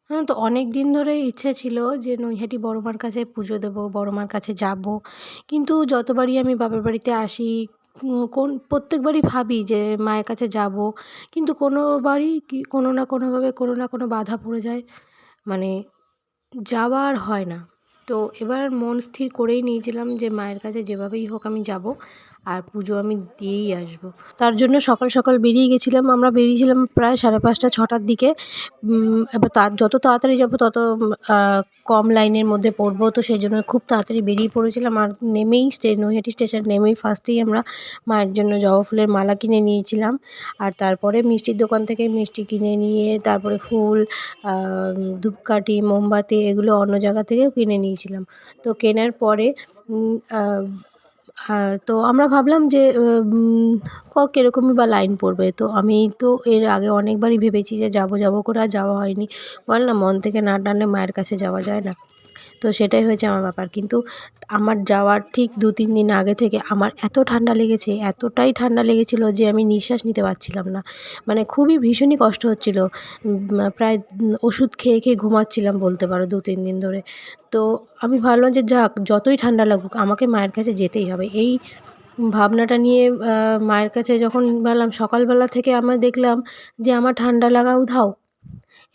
হ্যাঁ, তো অনেকদিন ধরেই ইচ্ছে ছিল যে নৈহাটি বড় মার কাছে পুজো দেবো, বড় মার কাছে যাবো। কিন্তু যতবারই আমি বাপের বাড়িতে আসি, প্রত্যেকবারই ভাবি যে মায়ের কাছে যাবো। কিন্তু কোনোবারই কোনো না কোনোভাবে কোনো না কোনো বাধা পড়ে যায়। মানে যাওয়া আর হয় না। তো এবার মন স্থির করেই নিয়েছিলাম যে মায়ের কাছে যেভাবেই হোক আমি যাবো আর পুজো আমি দিয়েই আসবো। তার জন্য সকাল সকাল বেরিয়ে গেছিলাম। আমরা বেরিয়েছিলাম প্রায় ৫:৩০ ৬টার দিকে। এবার যত তাড়াতাড়ি যাবো তত আ কম লাইনের মধ্যে পড়বো। তো সেজন্য খুব তাড়াতাড়ি বেরিয়ে পড়েছিলাম। আর নেমেই নৈহাটি স্টেশন নেমেই ফার্স্টেই আমরা মায়ের জন্য জবা ফুলের মালা কিনে নিয়েছিলাম। আর তারপরে মিষ্টির দোকান থেকে মিষ্টি কিনে নিয়ে তারপরে ফুল, আ ধূপকাঠি, মোমবাতি এগুলো অন্য জায়গা থেকেও কিনে নিয়েছিলাম। তো কেনার পরে উম আ আ তো আমরা ভাবলাম যে কিরকমই বা লাইন পড়বে। তো আমি তো এর আগে অনেকবারই ভেবেছি যে যাবো, যাবো করে আর যাওয়া হয়নি। বলে না মন থেকে না টানলে মায়ের কাছে যাওয়া যায় না। তো সেটাই হয়েছে আমার ব্যাপার। কিন্তু আমার যাওয়ার ঠিক ২-৩ দিন আগে থেকে আমার এত ঠান্ডা লেগেছে, এতটাই ঠান্ডা লেগেছিল যে আমি নিঃশ্বাস নিতে পারছিলাম না। মানে খুবই ভীষণই কষ্ট হচ্ছিল। প্রায় ওষুধ খেয়ে, খেয়ে ঘুমাচ্ছিলাম বলতে পারো ২-৩ দিন ধরে। তো আমি ভাবলাম যে যাক যতই ঠান্ডা লাগুক আমাকে মায়ের কাছে যেতেই হবে। এই ভাবনাটা নিয়ে মায়ের কাছে যখন গেলাম সকালবেলা থেকে আমরা দেখলাম যে আমার ঠান্ডা লাগা উধাও।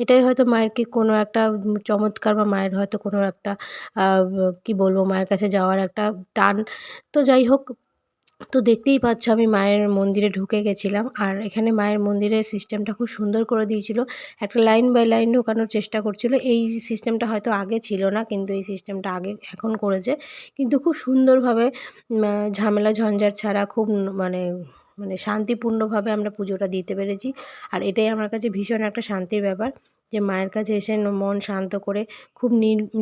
এটাই হয়তো মায়েরকে কোনো একটা চমৎকার বা মায়ের হয়তো কোনো একটা আ কি বলবো মায়ের কাছে যাওয়ার একটা টান। তো যাই হোক, তো দেখতেই পাচ্ছ আমি মায়ের মন্দিরে ঢুকে গেছিলাম। আর এখানে মায়ের মন্দিরের সিস্টেমটা খুব সুন্দর করে দিয়েছিল। একটা লাইন বাই লাইন ঢোকানোর চেষ্টা করছিল। এই সিস্টেমটা হয়তো আগে ছিল না, কিন্তু এই সিস্টেমটা এখন করেছে। কিন্তু খুব সুন্দরভাবে ঝামেলা ঝঞ্ঝাট ছাড়া খুব মানে মানে শান্তিপূর্ণভাবে আমরা পুজোটা দিতে পেরেছি। আর এটাই আমার কাছে ভীষণ একটা শান্তির ব্যাপার যে মায়ের কাছে এসে মন শান্ত করে খুব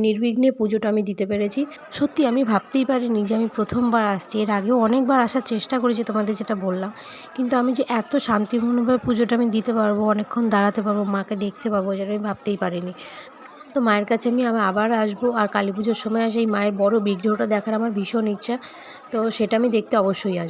নির্বিঘ্নে পুজোটা আমি দিতে পেরেছি। সত্যি আমি ভাবতেই পারিনি যে আমি ১ম বার আসছি। এর আগেও অনেকবার আসার চেষ্টা করেছি তোমাদের যেটা বললাম। কিন্তু আমি যে এত শান্তিপূর্ণভাবে পুজোটা আমি দিতে পারবো, অনেকক্ষণ দাঁড়াতে পারবো, মাকে দেখতে পাবো যেটা আমি ভাবতেই পারিনি। তো মায়ের কাছে আমি আবার আসবো আর কালীপুজোর সময় সেই মায়ের বড় বিগ্রহটা দেখার আমার ভীষণ ইচ্ছা। তো সেটা আমি দেখতে অবশ্যই আসবো।